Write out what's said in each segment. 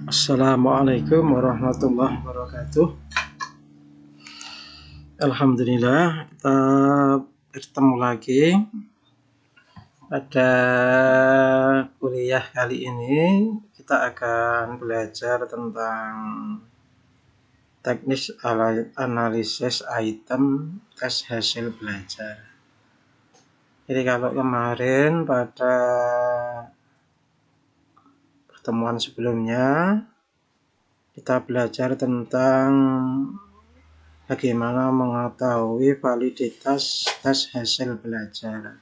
Assalamualaikum warahmatullahi wabarakatuh. Alhamdulillah, kita bertemu lagi pada kuliah kali ini. Kita akan belajar tentang teknis analisis item tes hasil belajar. Jadi kalau kemarin pada pertemuan sebelumnya kita belajar tentang bagaimana mengetahui validitas tes hasil belajar.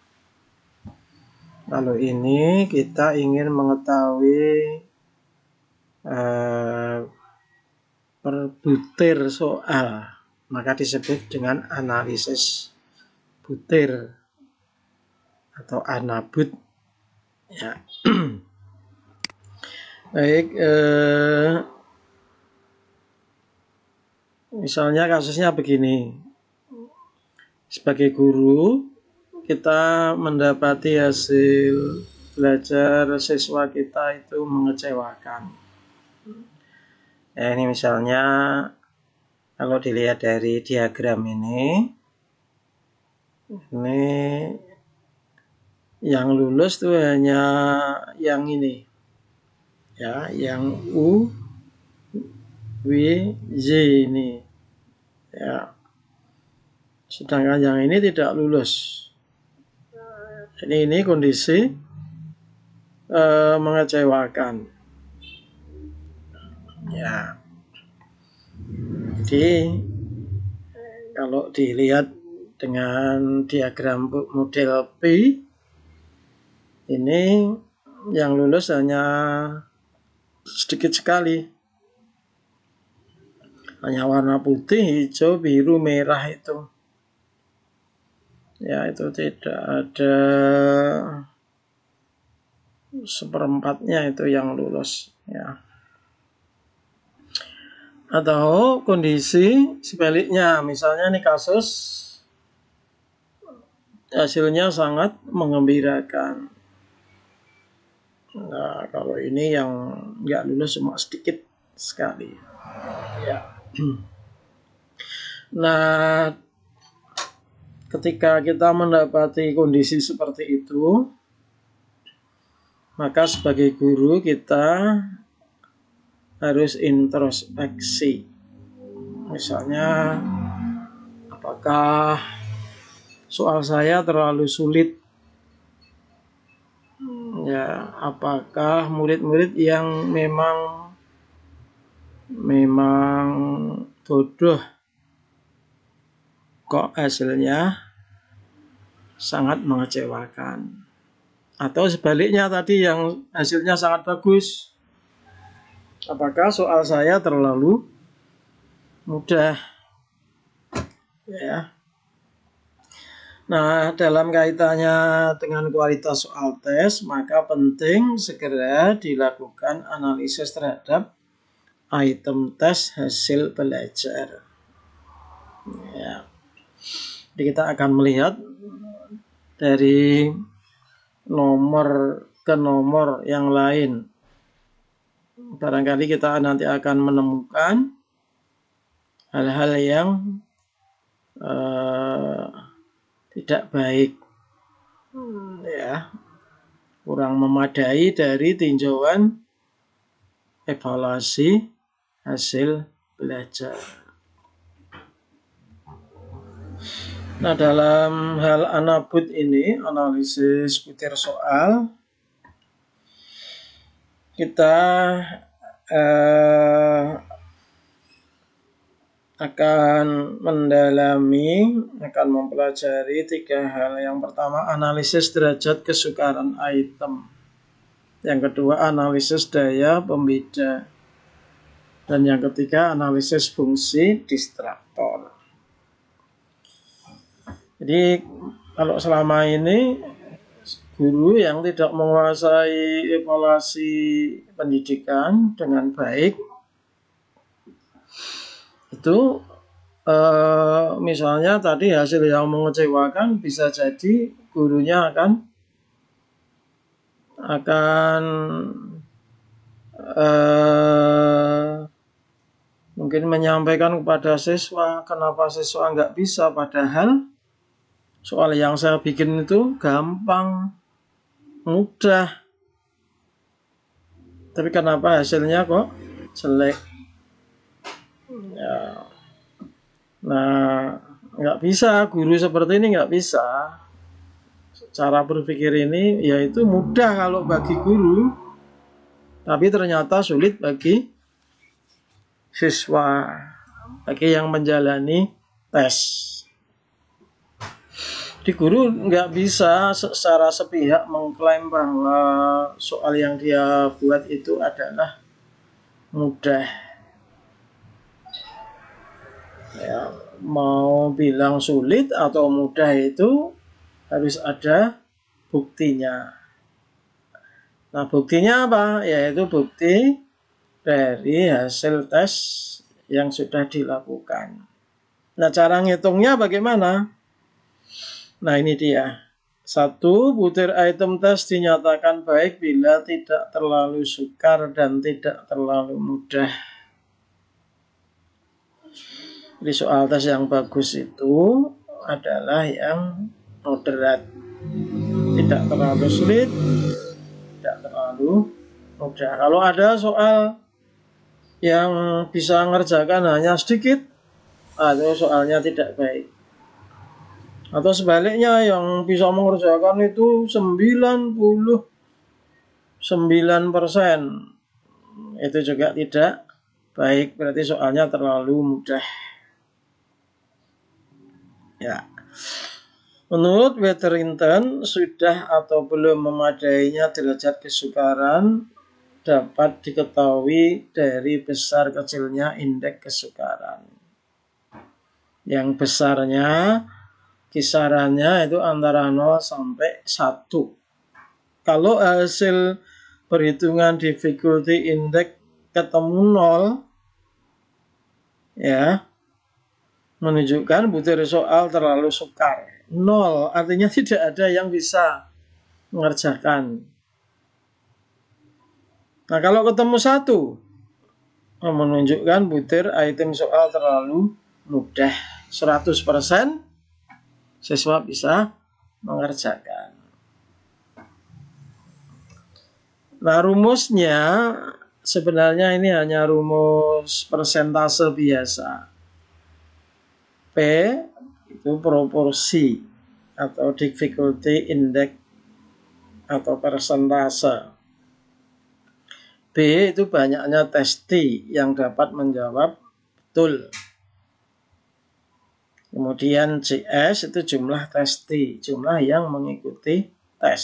Lalu ini kita ingin mengetahui per butir soal, maka disebut dengan analisis butir atau anabut ya. Baik, misalnya kasusnya begini. Sebagai guru, kita mendapati hasil belajar siswa kita itu mengecewakan. Ya, ini misalnya kalau dilihat dari diagram ini yang lulus tuh hanya yang ini. Ya, yang U, W, Z ini. Ya. Sedangkan yang ini tidak lulus. Ini kondisi mengecewakan. Ya. Jadi kalau dilihat dengan diagram model P, ini yang lulus hanya sedikit sekali, hanya warna putih, hijau, biru, merah itu. Ya, itu tidak ada seperempatnya itu yang lulus. Ya. Atau kondisi sebaliknya, misalnya ini kasus hasilnya sangat mengembirakan. Nah, kalau ini yang nggak lulus cuma sedikit sekali. Ya. Nah, ketika kita mendapati kondisi seperti itu, maka sebagai guru kita harus introspeksi. Misalnya, apakah soal saya terlalu sulit? Ya, apakah murid-murid yang memang bodoh kok hasilnya sangat mengecewakan? Atau sebaliknya tadi yang hasilnya sangat bagus, apakah soal saya terlalu mudah? Ya. Nah, dalam kaitannya dengan kualitas soal tes, maka penting segera dilakukan analisis terhadap item tes hasil belajar. Ya. Jadi kita akan melihat dari nomor ke nomor yang lain. Barangkali kita nanti akan menemukan hal-hal yang tidak baik, ya, kurang memadai dari tinjauan evaluasi hasil belajar. Nah, dalam hal anabut ini, analisis butir soal, kita akan mempelajari 3 hal. Yang pertama, analisis derajat kesukaran item. Yang kedua, analisis daya pembeda. Dan yang ketiga, analisis fungsi distraktor. Jadi, kalau selama ini guru yang tidak menguasai evaluasi pendidikan dengan baik, itu misalnya tadi hasil yang mengecewakan, bisa jadi gurunya akan Mungkin menyampaikan kepada siswa, kenapa siswa nggak bisa, padahal soal yang saya bikin itu gampang, mudah. Tapi kenapa hasilnya kok jelek? Ya. Nah, nggak bisa, guru seperti ini nggak bisa. Cara berpikir ini yaitu mudah kalau bagi guru, tapi ternyata sulit bagi siswa, bagi yang menjalani tes. Di guru nggak bisa secara sepihak mengklaim bahwa soal yang dia buat itu adalah mudah. Ya, mau bilang sulit atau mudah itu harus ada buktinya. Nah, buktinya apa? Yaitu bukti dari hasil tes yang sudah dilakukan. Nah, cara ngitungnya bagaimana? Nah, ini dia. 1. Butir item tes dinyatakan baik bila tidak terlalu sukar dan tidak terlalu mudah. Jadi soal tes yang bagus itu adalah yang moderat. Tidak terlalu sulit, tidak terlalu mudah. Kalau ada soal yang bisa mengerjakan hanya sedikit, atau soalnya tidak baik. Atau sebaliknya yang bisa mengerjakan itu 99%, itu juga tidak baik, berarti soalnya terlalu mudah. Ya. Menurut Witherington, sudah atau belum memadainya derajat kesukaran dapat diketahui dari besar kecilnya indeks kesukaran. Yang besarnya kisarannya itu antara 0 sampai 1. Kalau hasil perhitungan difficulty index ketemu 0, ya, menunjukkan butir soal terlalu sukar. 0 artinya tidak ada yang bisa mengerjakan. Nah, kalau ketemu 1, menunjukkan butir item soal terlalu mudah. 100% siswa bisa mengerjakan. Nah, rumusnya sebenarnya ini hanya rumus persentase biasa. P itu proporsi atau difficulty index atau persentase. B itu banyaknya testi yang dapat menjawab betul. Kemudian CS itu jumlah testi, jumlah yang mengikuti tes.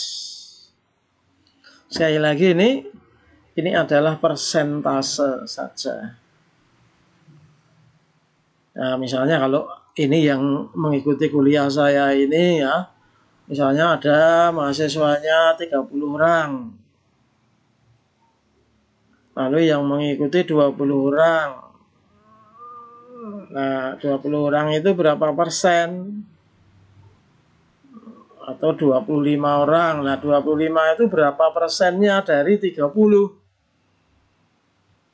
Sekali lagi ini adalah persentase saja. Nah, misalnya kalau ini yang mengikuti kuliah saya ini ya, misalnya ada mahasiswanya 30 orang. Lalu yang mengikuti 20 orang. Nah, 20 orang itu berapa persen? Atau 25 orang. Nah, 25 itu berapa persennya dari 30?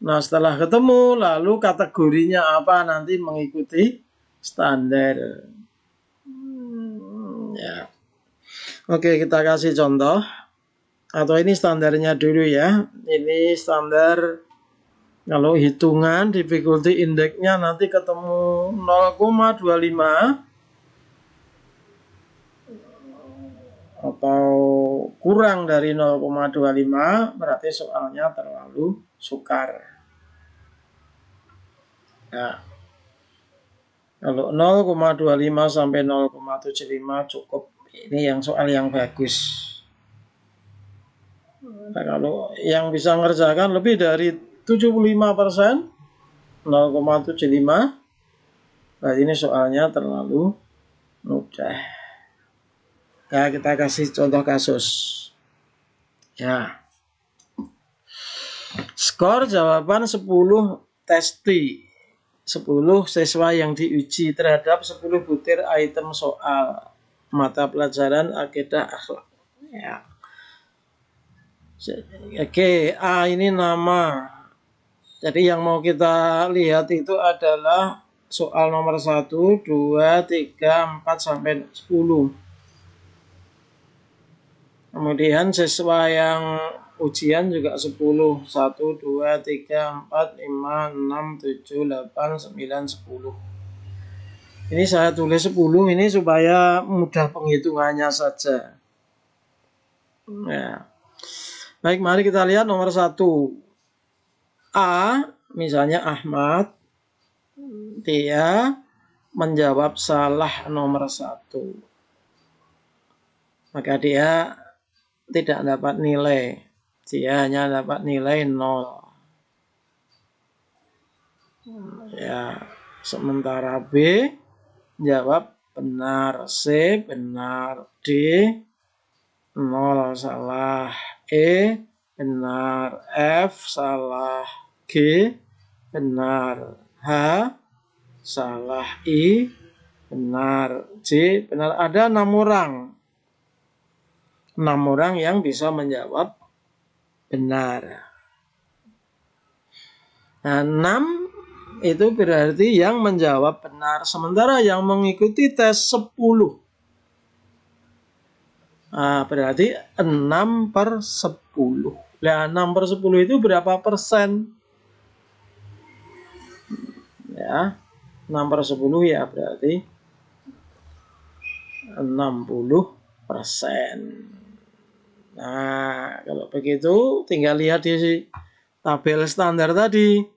Nah, setelah ketemu, lalu kategorinya apa nanti mengikuti standar. Ya. Oke, kita kasih contoh. Atau ini standarnya dulu ya. Ini standar kalau hitungan difficulty index-nya nanti ketemu 0,25 atau kurang dari 0,25 berarti soalnya terlalu sukar. Nah, kalau 0,25 sampai 0,75 cukup. Ini yang soal yang bagus. Nah, kalau yang bisa mengerjakan lebih dari 75%, 0,75, berarti ini soalnya terlalu mudah. Ya, kita kasih contoh kasus. Ya. Skor jawaban 10 testi. 10 siswa yang diuji terhadap 10 butir item soal mata pelajaran akidah akhlak. Ya. Oke, A ini nama Jadi yang mau kita lihat itu adalah soal nomor 1, 2, 3, 4, sampai 10. Kemudian siswa yang ujian juga 10. 1, 2, 3, 4, 5, 6, 7, 8, 9, 10. Ini saya tulis 10 ini supaya mudah penghitungannya saja. Ya. Baik, mari kita lihat nomor 1. A, misalnya Ahmad, dia menjawab salah nomor 1. Maka dia tidak dapat nilai. Dia hanya dapat nilai 0. Ya, sementara B jawab benar, C benar, D 0 salah, E benar, F salah, G benar, H salah, I benar, J benar. Ada 6 orang. 6 orang yang bisa menjawab benar. Nah, 6 itu berarti yang menjawab benar. Sementara yang mengikuti tes 10. Nah, berarti 6/10. Nah, 6/10 itu berapa persen? Ya, 6/10 ya berarti 60%. Nah, kalau begitu tinggal lihat di tabel standar tadi.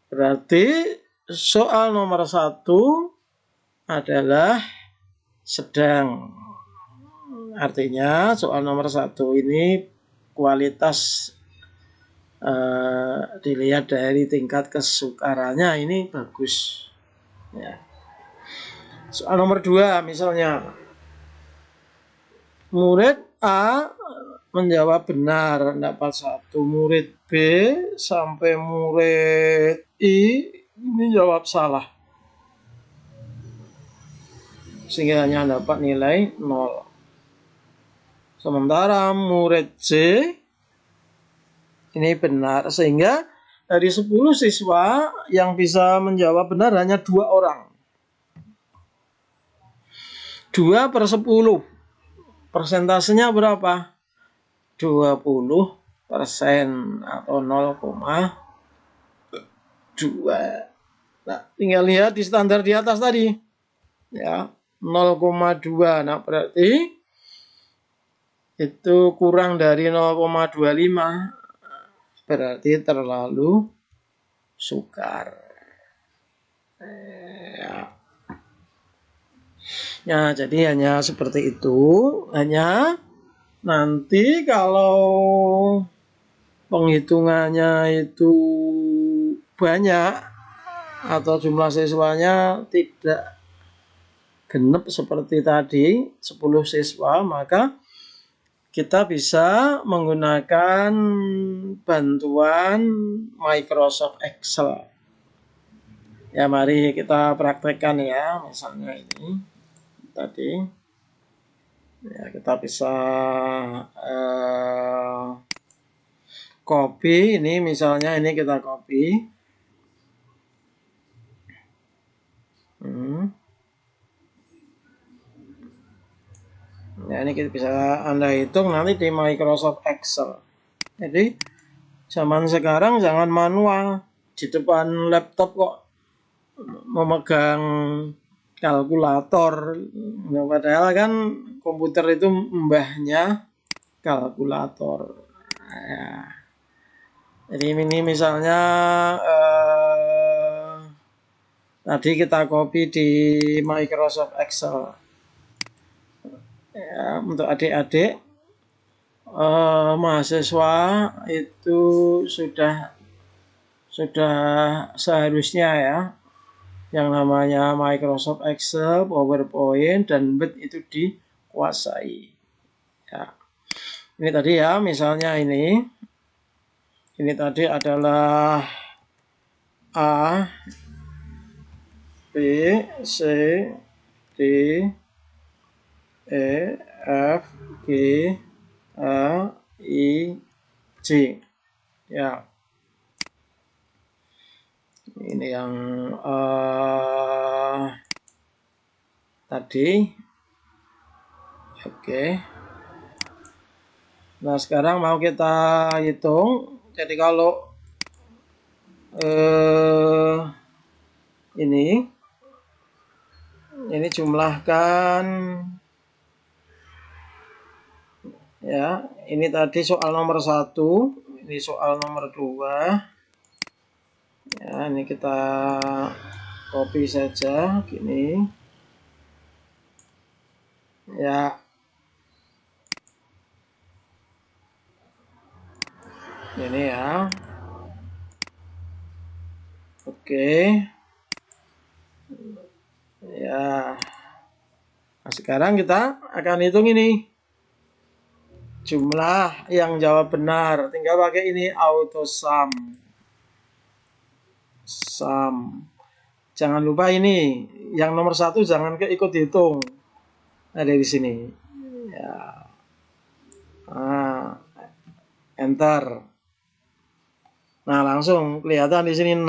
Berarti soal nomor 1 adalah sedang. Artinya soal nomor 1 ini kualitas dilihat dari tingkat kesukarannya ini bagus. Ya. Soal nomor 2 misalnya. Murid A menjawab benar, dapat 1. Murid B sampai murid I ini jawab salah. Sehingga hanya dapat nilai 0. Sementara murid C ini benar. Sehingga dari 10 siswa yang bisa menjawab benar hanya 2 orang. 2/10. Persentasenya berapa? 20% atau 0,2. Nah, tinggal lihat di standar di atas tadi. Ya, 0,2. Nah, berarti itu kurang dari 0,25. Berarti terlalu sukar. Ya, jadi hanya seperti itu. Hanya nanti kalau penghitungannya itu banyak atau jumlah siswanya tidak genep seperti tadi 10 siswa, maka kita bisa menggunakan bantuan Microsoft Excel. Ya, mari kita praktekkan ya. Misalnya ini tadi ya, kita bisa copy ini, misalnya ini kita copy. Ya, ini kita bisa Anda hitung nanti di Microsoft Excel. Jadi zaman sekarang jangan manual di depan laptop kok memegang kalkulator. Nah, padahal kan komputer itu mbahnya kalkulator. Ya. Jadi ini misalnya tadi kita copy di Microsoft Excel. Ya, untuk adik-adik mahasiswa itu sudah seharusnya ya yang namanya Microsoft Excel, PowerPoint, dan Word itu dikuasai. Ya. Ini tadi ya, misalnya ini tadi adalah A, B, C, D, E, F, G, H, I, J. Ya. Ini yang tadi. Oke. Nah, sekarang mau kita hitung. Jadi kalau ini jumlahkan, ya, ini tadi soal nomor 1, ini soal nomor 2. Ya, ini kita copy saja gini. Ya. Ini ya. Oke. Ya. Nah, sekarang kita akan hitung ini. Jumlah yang jawab benar. Tinggal pakai ini auto sum. Sum. Jangan lupa ini. Yang nomor 1 jangan ikut dihitung. Ada di sini. Ya. Nah, enter. Nah, langsung kelihatan di sini 6.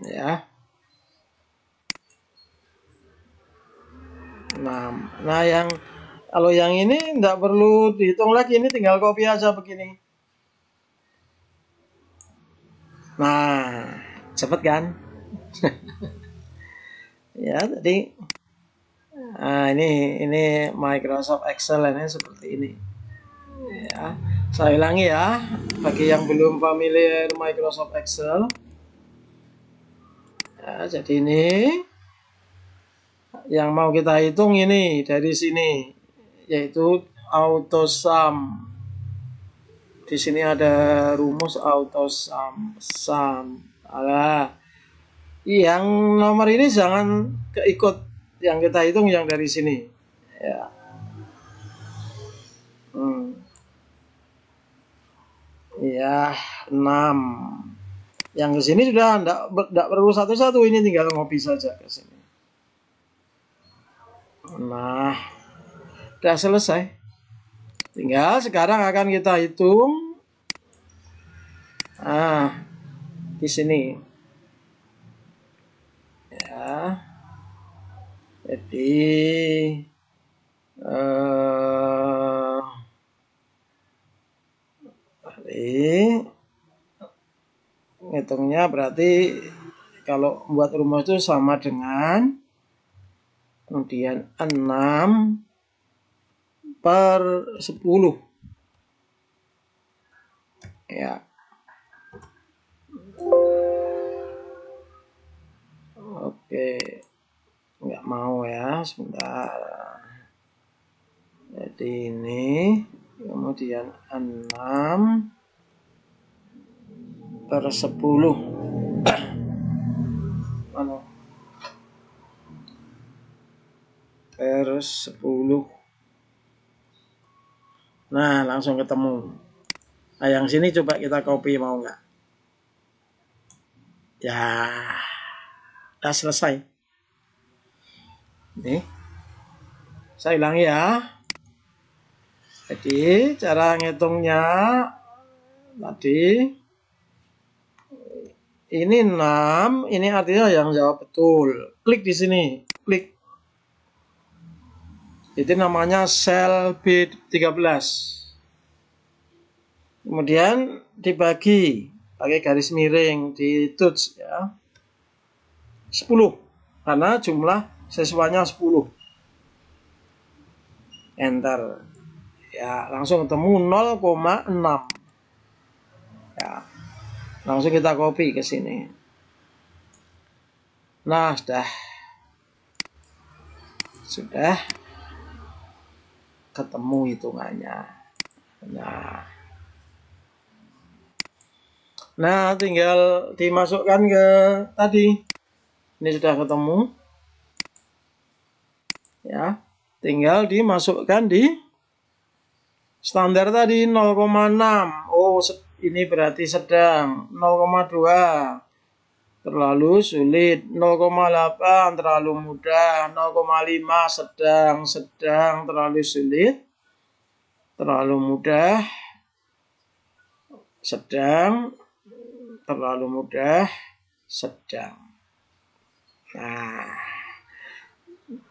Ya. 6. Nah, kalau yang ini tidak perlu dihitung lagi, ini tinggal copy aja begini. Nah, cepet kan? Ya, tadi. Nah, ini Microsoft Excel ini seperti ini. Ya, saya ulangi ya, bagi yang belum familiar Microsoft Excel. Ya, jadi ini yang mau kita hitung ini dari sini, yaitu auto sum. Di sini ada rumus auto sum. Nah, yang nomor ini jangan keikut, yang kita hitung yang dari sini. Ya. Ya, 6. Yang ke sini sudah enggak perlu satu-satu, ini tinggal ngopi saja ke sini. Nah, sudah selesai. Tinggal sekarang akan kita hitung. Nah, di sini. Ya. Jadi ngitungnya berarti kalau buat rumus itu sama dengan kemudian 6 per 10. Ya. Oke. Nggak mau ya, sebentar. Jadi ini kemudian 6 per 10. Mana? Per 10. Nah, langsung ketemu. Nah, yang sini coba kita copy, mau nggak? Ya, udah selesai. Nih, saya ulangi ya. Jadi, cara ngitungnya tadi, ini 6, ini artinya yang jawab betul. Klik di sini, klik. Itu namanya sel B13. Kemudian dibagi pakai garis miring di touch ya. 10. Karena jumlah siswanya 10. Enter. Ya, langsung ketemu 0,6. Ya. Langsung kita copy ke sini. Nah, sudah ketemu hitungannya. Nah, tinggal dimasukkan ke tadi. Ini sudah ketemu. Ya, tinggal dimasukkan di standar tadi 0,6. Oh, ini berarti sedang. 0,2 terlalu sulit, 0,8 terlalu mudah, 0,5 sedang terlalu sulit, terlalu mudah, sedang, terlalu mudah, sedang.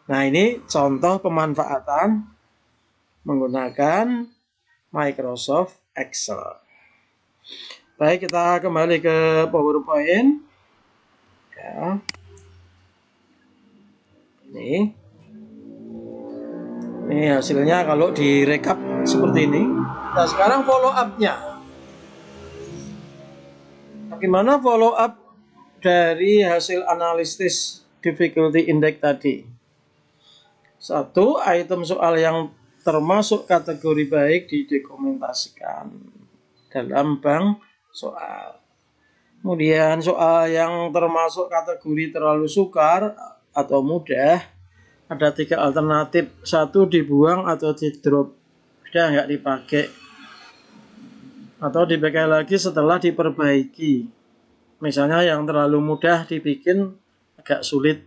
Nah ini contoh pemanfaatan menggunakan Microsoft Excel. Baik, kita kembali ke PowerPoint. Ya. Ini hasilnya kalau direkap seperti ini. Nah sekarang follow up-nya. Bagaimana follow up dari hasil analisis difficulty index tadi? 1. Item soal yang termasuk kategori baik didokumentasikan dalam bank soal. Kemudian soal yang termasuk kategori terlalu sukar atau mudah, ada 3 alternatif. 1. Dibuang atau di drop, sudah nggak dipakai, atau dipakai lagi setelah diperbaiki. Misalnya yang terlalu mudah dibikin agak sulit,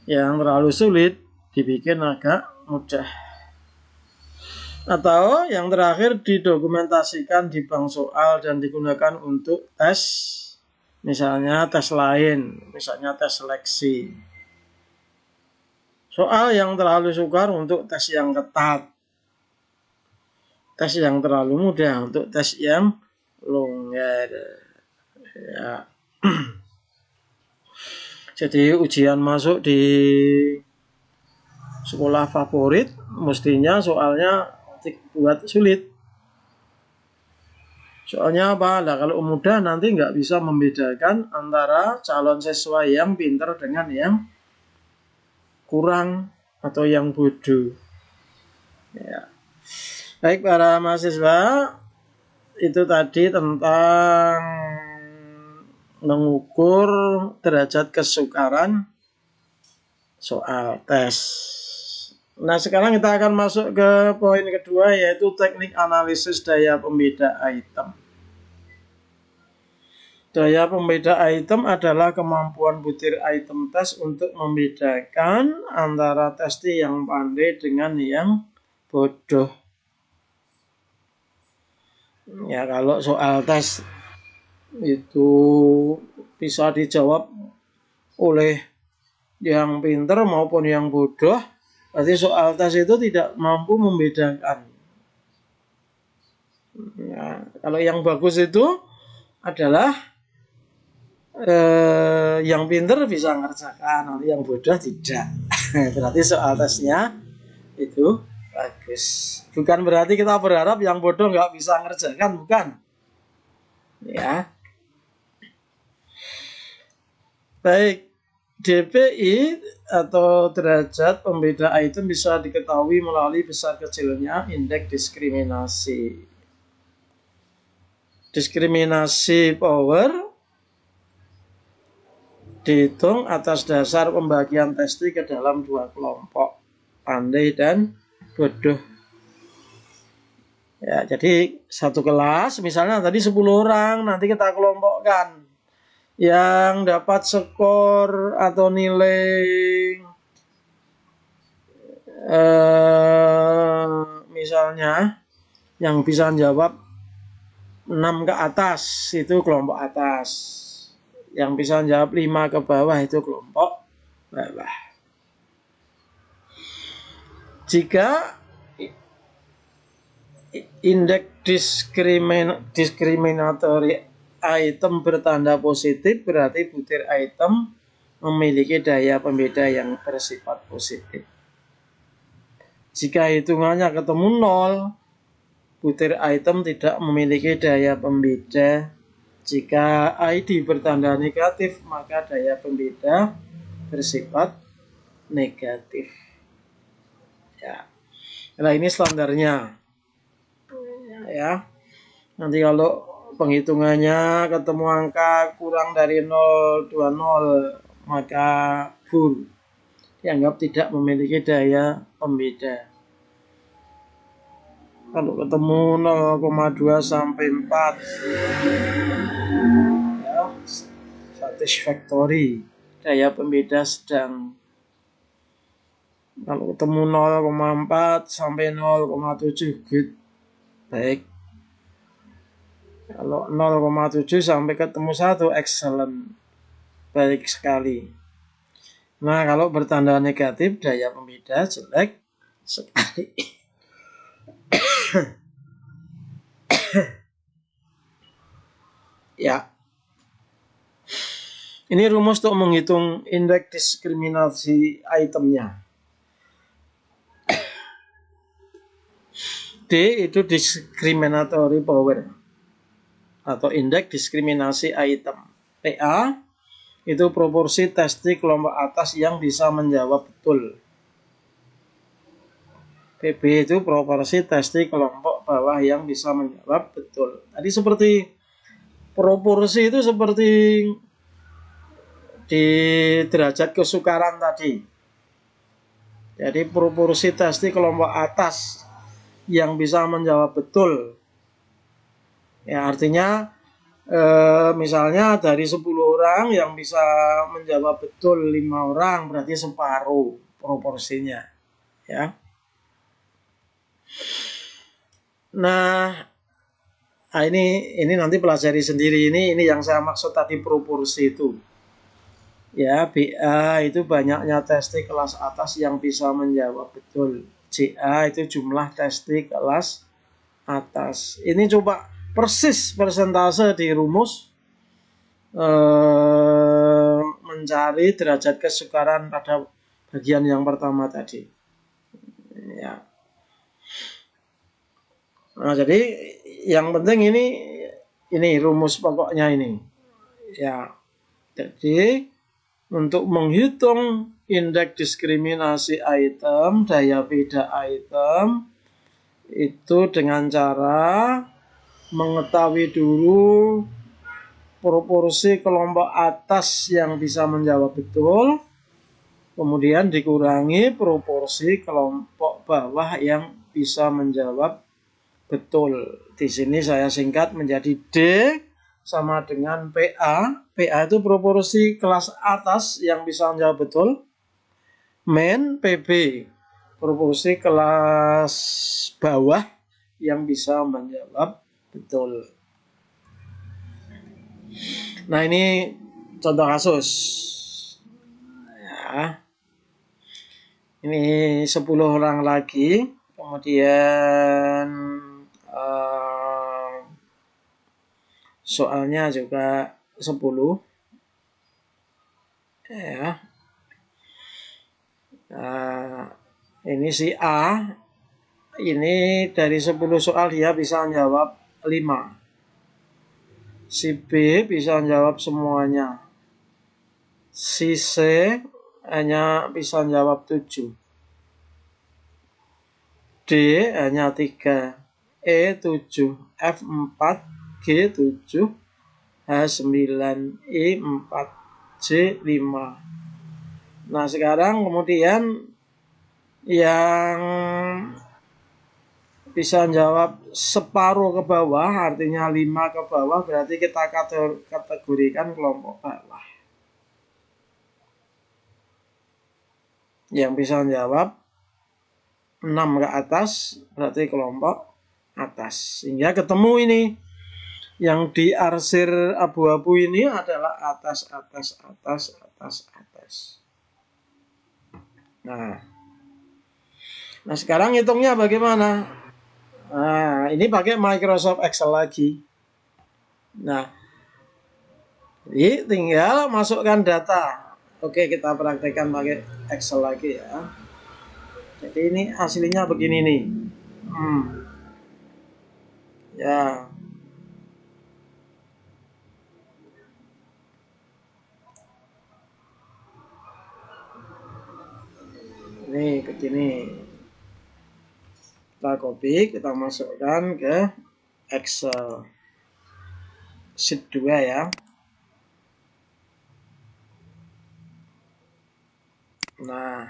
yang terlalu sulit dibikin agak mudah. Atau yang terakhir, didokumentasikan di bank soal dan digunakan untuk tes, misalnya tes lain, misalnya tes seleksi. Soal yang terlalu sukar untuk tes yang ketat, tes yang terlalu mudah untuk tes yang longgar. Ya. Jadi ujian masuk di sekolah favorit, mestinya soalnya buat sulit. Soalnya apa? Nah, kalau mudah nanti nggak bisa membedakan antara calon siswa yang pintar dengan yang kurang atau yang bodoh. Ya. Baik para mahasiswa, itu tadi tentang mengukur derajat kesukaran soal tes. Nah sekarang kita akan masuk ke poin kedua, yaitu teknik analisis daya pembeda item. Daya pembeda item adalah kemampuan butir item tes untuk membedakan antara testi yang pandai dengan yang bodoh. Ya kalau soal tes itu bisa dijawab oleh yang pintar maupun yang bodoh, berarti soal tes itu tidak mampu membedakan. Ya, kalau yang bagus itu adalah yang pintar bisa ngerjakan, nanti yang bodoh tidak. Berarti soal tesnya itu bagus. Bukan berarti kita berharap yang bodoh nggak bisa ngerjakan, bukan. Ya. Baik, DPI atau derajat pembeda item bisa diketahui melalui besar kecilnya indeks diskriminasi. Diskriminasi power dihitung atas dasar pembagian testi ke dalam 2 kelompok, pandai dan bodoh. Ya, jadi satu kelas misalnya tadi 10 orang, nanti kita kelompokkan. Yang dapat skor atau nilai misalnya yang bisa jawab 6 ke atas itu kelompok atas, yang bisa jawab 5 ke bawah itu kelompok bawah. Jika indeks diskriminatori item bertanda positif, berarti butir item memiliki daya pembeda yang bersifat positif. Jika hitungannya ketemu 0, butir item tidak memiliki daya pembeda. Jika ID bertanda negatif, maka daya pembeda bersifat negatif. Ya. Nah, ini standarnya. Ya. Nanti kalau penghitungannya ketemu angka kurang dari 0,20, maka full, dianggap tidak memiliki daya pembeda. Kalau ketemu 0,2 sampai 4, ya, satisfactory, daya pembeda sedang. Kalau ketemu 0,4 sampai 0,7, good, baik. Kalau 0,7 sampai ketemu 1, excellent. Baik sekali. Nah, kalau bertanda negatif, daya pembeda jelek sekali. Ya. Ini rumus untuk menghitung indeks diskriminasi itemnya. D itu discriminatory power atau indeks diskriminasi item. PA itu proporsi testi kelompok atas yang bisa menjawab betul. PB itu proporsi testi kelompok bawah yang bisa menjawab betul. Tadi seperti proporsi itu seperti di derajat kesukaran tadi. Jadi proporsi testi kelompok atas yang bisa menjawab betul. Ya, artinya misalnya dari 10 orang yang bisa menjawab betul 5 orang, berarti separuh proporsinya. Ya. Nah, ini nanti pelajari sendiri, ini yang saya maksud tadi proporsi itu. Ya, BA itu banyaknya testi kelas atas yang bisa menjawab betul. CA itu jumlah testi kelas atas. Ini coba persis persentase di rumus mencari derajat kesukaran pada bagian yang pertama tadi. Ya. Nah, jadi yang penting ini rumus pokoknya ini. Ya. Jadi untuk menghitung indeks diskriminasi item, daya beda item itu dengan cara mengetahui dulu proporsi kelompok atas yang bisa menjawab betul, kemudian dikurangi proporsi kelompok bawah yang bisa menjawab betul. Di sini saya singkat menjadi D sama dengan PA. PA itu proporsi kelas atas yang bisa menjawab betul. Min PB proporsi kelas bawah yang bisa menjawab betul. Nah, ini contoh kasus. Ya. Ini 10 orang lagi. Kemudian soalnya juga 10. Ya. Nah, ini si A. Ini dari 10 soal dia bisa menjawab 5. Si B bisa menjawab semuanya. Si C hanya bisa menjawab 7. D hanya 3. E 7. F 4. G 7. H 9. I 4. J 5. Nah, sekarang kemudian yang bisa jawab separuh ke bawah, artinya 5 ke bawah, berarti kita kategorikan kelompok bawah. Yang bisa menjawab 6 ke atas, berarti kelompok atas. Sehingga ketemu ini. Yang diarsir abu-abu ini adalah atas. Nah, sekarang hitungnya bagaimana? Nah, ini pakai Microsoft Excel lagi. Nah, jadi tinggal masukkan data. Oke, kita praktekkan pakai Excel lagi ya. Jadi ini aslinya begini nih. Ya. Ini begini. Kita copy, kita masukkan ke Excel sheet 2 ya. Nah,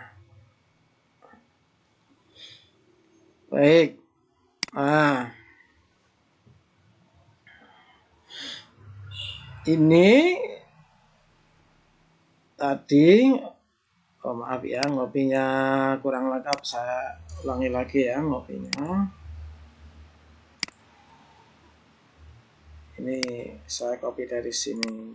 baik. Nah, ini tadi, maaf ya, ngopinya kurang lengkap, saya ulangi lagi ya ngopinya. Ini saya copy dari sini.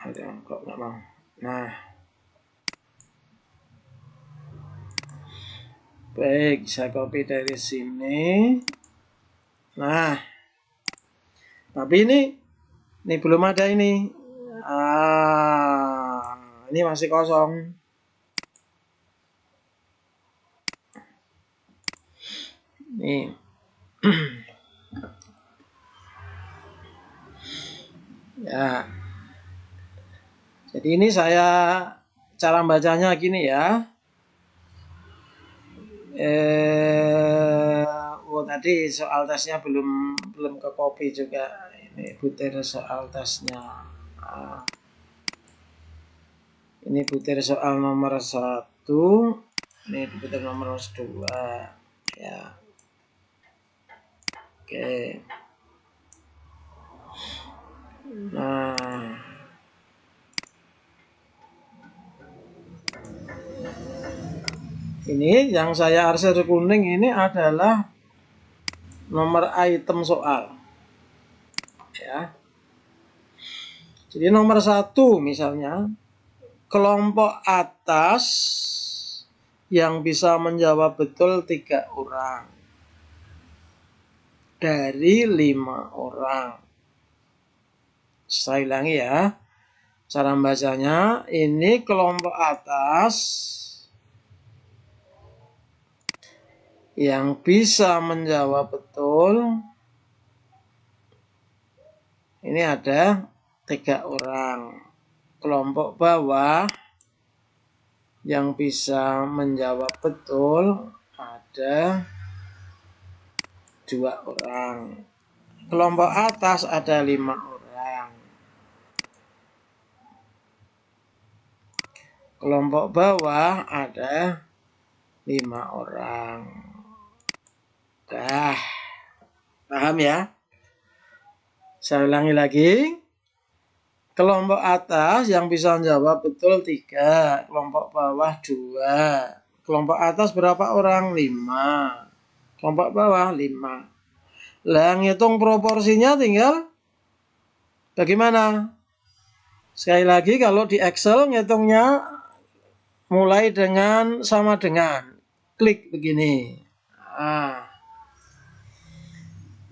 Ada kok nggak mau. Nah, baik, saya copy dari sini. Nah, tapi ini belum ada ini. Ini masih kosong. Nih. Ya. Jadi ini saya cara bacanya gini ya. Tadi soal tesnya belum ke copy juga. Ini butir soal tesnya. Ini butir soal nomor 1. Ini butir nomor 2. Ya. Oke. Nah. Ini yang saya arsir kuning ini adalah nomor item soal. Ya. Jadi nomor 1 misalnya, kelompok atas yang bisa menjawab betul 3 orang dari 5 orang. Saya ulangi ya. Cara bacanya, ini kelompok atas yang bisa menjawab betul. Ini ada 3 orang. Kelompok bawah yang bisa menjawab betul ada 2 orang. Kelompok atas ada 5 orang. Kelompok bawah ada 5 orang. Dah. Paham ya? Saya ulangi lagi. Kelompok atas yang bisa menjawab betul 3. Kelompok bawah 2. Kelompok atas berapa orang? 5. Kelompok bawah 5. Lah ngitung proporsinya tinggal bagaimana? Sekali lagi kalau di Excel ngitungnya mulai dengan sama dengan. Klik begini.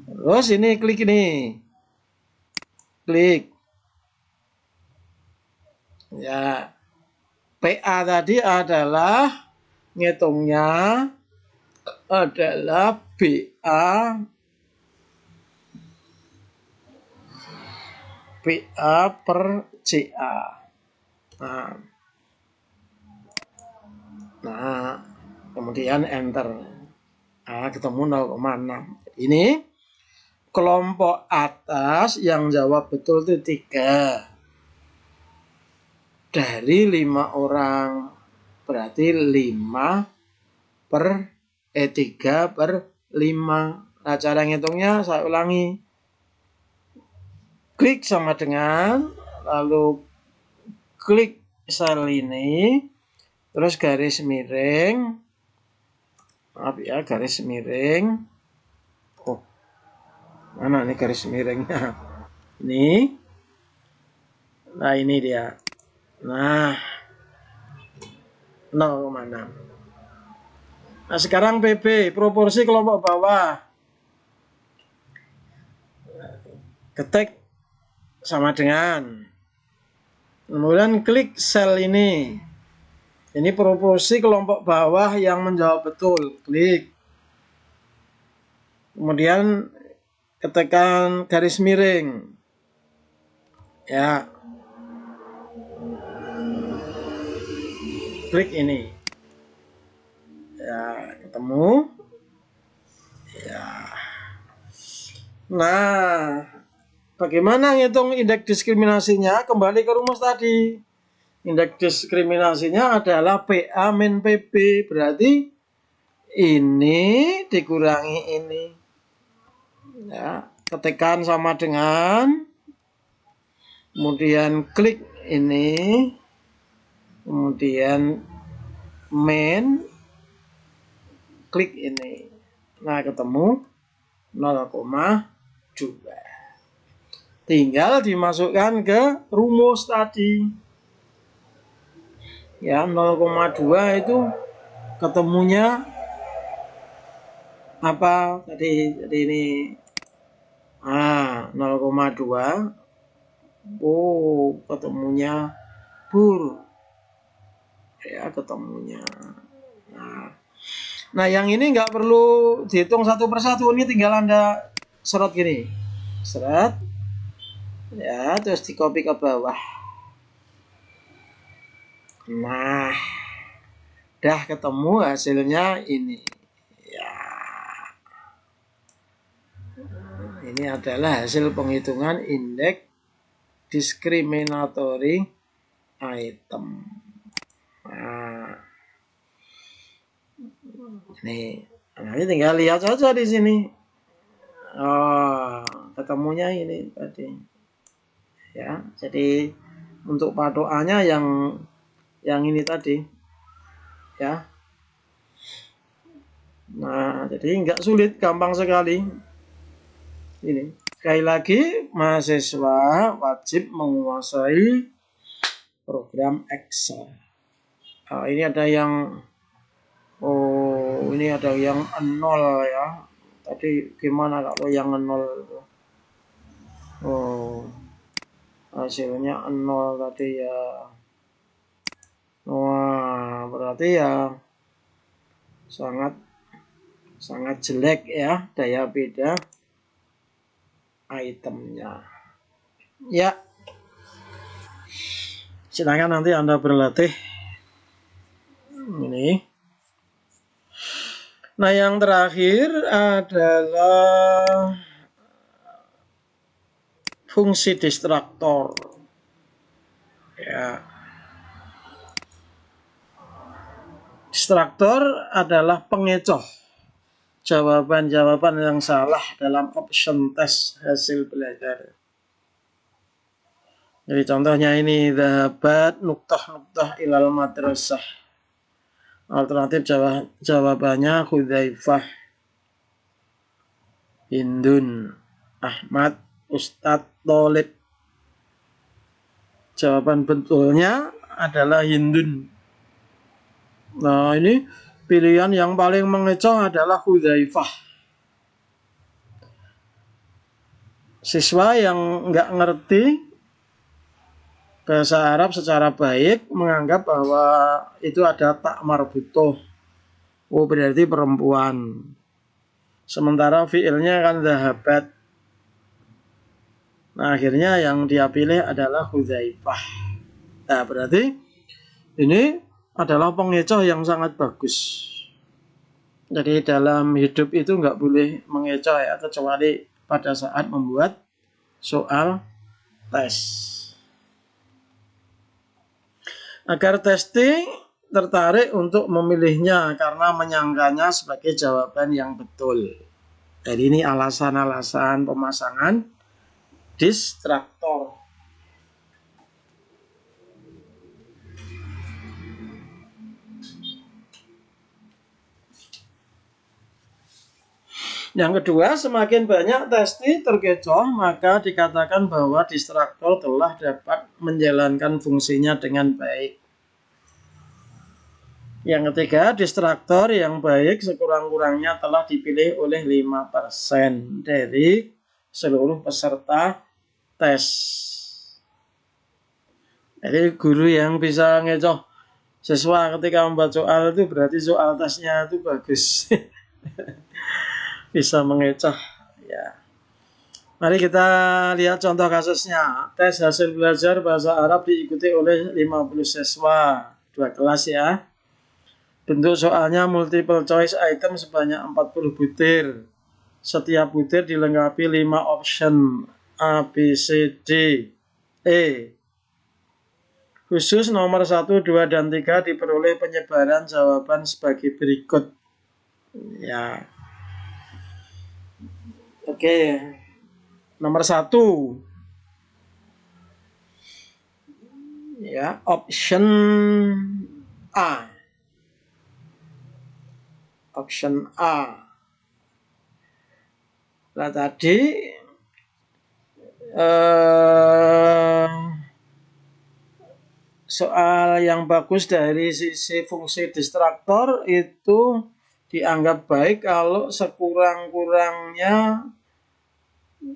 Terus ini klik ini. Klik. Ya. PA tadi adalah ngitungnya adalah BA per CA. Nah, kemudian enter. Ketemu 0,6. Ini kelompok atas yang jawab betul itu 3 dari 5 orang. Berarti 3 per 5. Nah, cara ngitungnya saya ulangi. Klik sama dengan, lalu klik sel ini, terus garis miring. Maaf ya, garis miring. Mana nih garis miringnya? Ini. Nah, ini dia. Nah, 0,6. Nah, sekarang PB, proporsi kelompok bawah. Ketik sama dengan. Kemudian klik sel ini. Ini proporsi kelompok bawah yang menjawab betul. Klik. Kemudian ketekan garis miring. Ya. Klik ini. Ya, ketemu. Ya. Nah, bagaimana ngitung indeks diskriminasinya? Kembali ke rumus tadi. Indeks diskriminasinya adalah PA min PB. Berarti ini dikurangi ini. Ya, ketekan sama dengan. Kemudian klik ini. Kemudian min. klik ini. Nah, ketemu 0,2. Tinggal dimasukkan ke rumus tadi. Ya, 0,2 itu ketemunya apa tadi ini 0,2. Oh, ketemunya bur. Ya, ketemunya. Nah, yang ini nggak perlu dihitung satu persatu. Ini tinggal Anda seret gini. Seret. Ya, terus di copy ke bawah. Nah, dah ketemu hasilnya ini. Ya. Ini adalah hasil penghitungan indeks discriminatory item. Nah, ini tinggal lihat saja di sini. Oh, ketemunya ini tadi. Ya, jadi untuk patokannya yang ini tadi. Ya. Nah, jadi nggak sulit, gampang sekali. Ini. Sekali lagi, mahasiswa wajib menguasai program Excel. Ini ada yang ini ada yang 0 ya. Tadi gimana kalau yang 0? Hasilnya 0 tadi ya. Wah, berarti ya sangat jelek ya daya beda itemnya. Ya. Silakan nanti Anda berlatih. Ini. Nah, yang terakhir adalah fungsi distraktor. Ya. Distraktor adalah pengecoh jawaban-jawaban yang salah dalam option test hasil belajar. Jadi contohnya ini dhahabat nuktah ilal madrasah. Alternatif jawabannya Hudzaifah, Hindun, Ahmad, Ustadz, Tholib. Jawaban betulnya adalah Hindun. Nah, ini pilihan yang paling mengecoh adalah Hudzaifah. Siswa yang nggak ngerti bahasa Arab secara baik menganggap bahwa itu ada tak marbutoh. Oh, berarti perempuan. Sementara fiilnya kan dhahabat. Nah, akhirnya yang dia pilih adalah Hudzaifah. Nah, berarti ini adalah pengecoh yang sangat bagus. Jadi dalam hidup itu nggak boleh mengecoh ya, kecuali pada saat membuat soal tes. Agar testing tertarik untuk memilihnya karena menyangkanya sebagai jawaban yang betul. Jadi ini alasan-alasan pemasangan distraktor. Yang kedua, semakin banyak testi terkecoh, maka dikatakan bahwa distraktor telah dapat menjalankan fungsinya dengan baik. Yang ketiga, distraktor yang baik sekurang-kurangnya telah dipilih oleh 5% dari seluruh peserta tes. Jadi guru yang bisa ngecoh siswa ketika membuat soal itu berarti soal tesnya itu bagus. Bisa mengecoh ya. Mari kita lihat contoh kasusnya. Tes hasil belajar bahasa Arab diikuti oleh 50 siswa, 2 kelas ya. Bentuk soalnya multiple choice item sebanyak 40 butir. Setiap butir dilengkapi 5 option A, B, C, D, E. Khusus nomor 1, 2, dan 3 diperoleh penyebaran jawaban sebagai berikut. Ya. Oke. Nomor 1. Ya, option A. Option A. Nah tadi soal yang bagus dari sisi fungsi distraktor itu dianggap baik kalau sekurang-kurangnya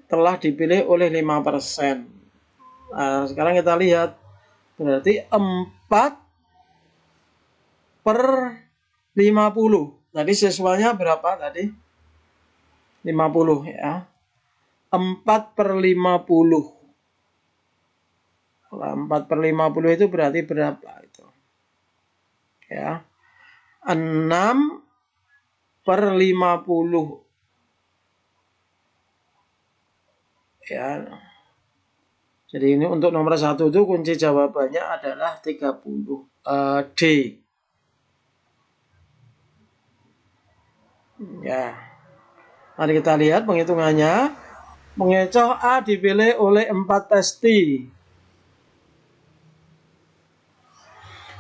telah dipilih oleh 5%. Nah, sekarang kita lihat, berarti 4 per 50. Tadi siswanya berapa tadi? 50 ya. 4 per 50. 4 per 50 itu berarti berapa itu? Ya. 6 per 50. Ya. Jadi ini untuk nomor 1 itu kunci jawabannya adalah 30. D. Ya. Mari kita lihat penghitungannya. Pengecoh A dipilih oleh 4 testi.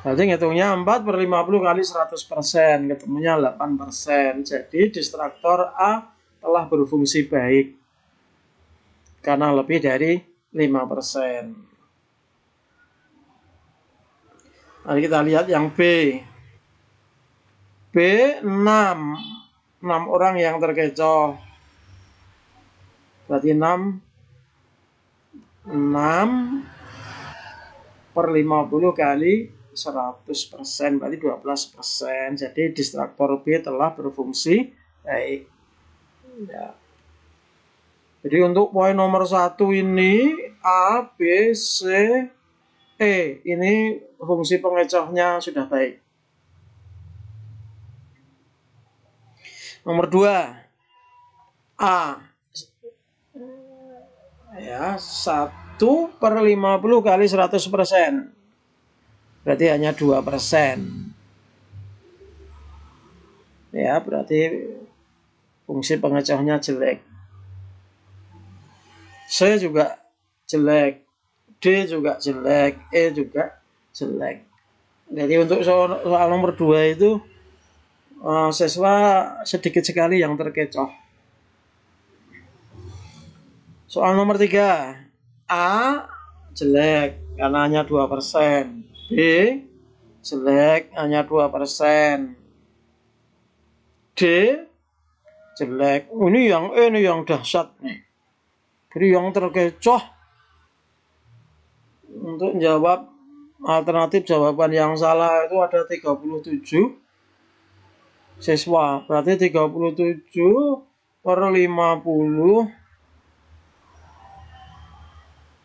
Berarti ngitungnya 4 per 50 kali 100%. Ketemunya 8%. Jadi distraktor A telah berfungsi baik. Karena lebih dari 5%. Mari kita lihat yang B. B 6 orang yang terkecoh. Berarti 6 per 50 kali 100%, berarti 12%. Jadi distraktor B telah berfungsi baik. Ya. Jadi untuk poin nomor 1 ini A, B, C, E. Ini fungsi pengecohnya sudah baik. Nomor 2 A. Ya, 1 per 50 kali 100%. Berarti hanya 2%. Ya, berarti fungsi pengecohnya jelek. C juga jelek. D juga jelek. E juga jelek. Jadi untuk soal nomor 2 itu siswa sedikit sekali yang terkecoh. Soal nomor 3. A jelek karena hanya 2%. B jelek hanya 2%. D jelek. Ini yang E ini yang dahsyat nih. Jadi yang terkecoh untuk menjawab alternatif jawaban yang salah itu ada 37 siswa. Berarti 37 per 50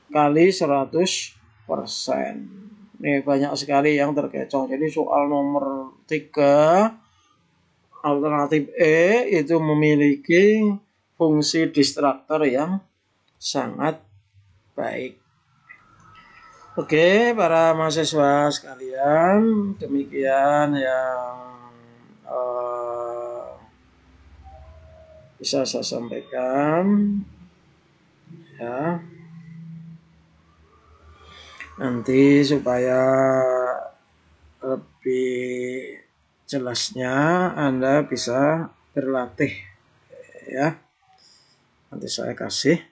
kali 100%. Ini banyak sekali yang terkecoh. Jadi soal nomor 3 alternatif E itu memiliki fungsi distraktor yang sangat baik. Oke, para mahasiswa sekalian, demikian yang bisa saya sampaikan. Ya. Nanti supaya lebih jelasnya Anda bisa berlatih ya. Nanti saya kasih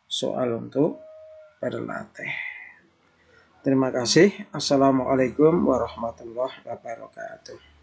soal untuk berlatih. Terima kasih. Assalamualaikum warahmatullahi wabarakatuh.